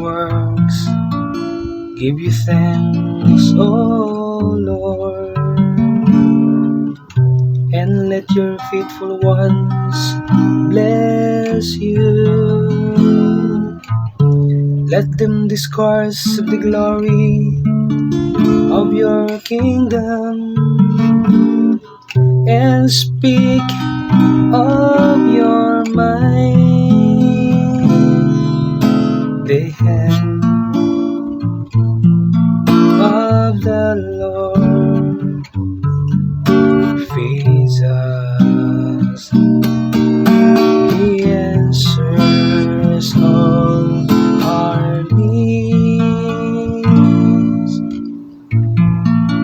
works. Give you thanks, O Lord, and let your faithful ones bless you. Let them discourse of the glory of your kingdom and speak of your might. The hand of the Lord feeds us. He answers all our needs.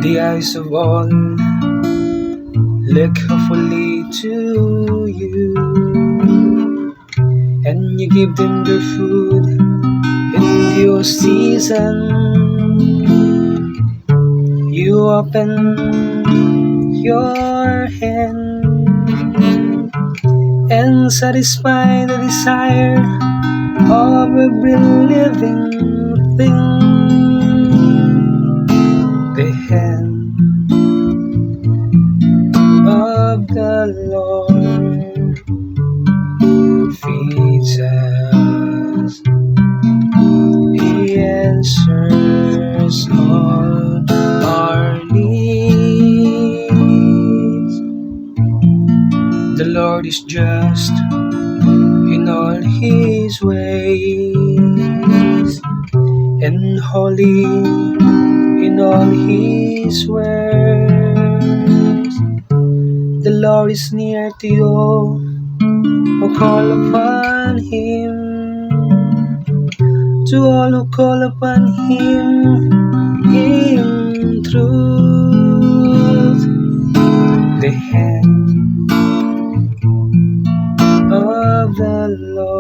The eyes of all look hopefully to you, and you give them their food in due season. You open your hand and satisfy the desire of every living thing. The hand of the Lord feeds us. He answers all our needs. The Lord is just in all His ways, and holy in all His words. The Lord is near to you who call upon Him, to all who call upon Him in truth. The hand of the Lord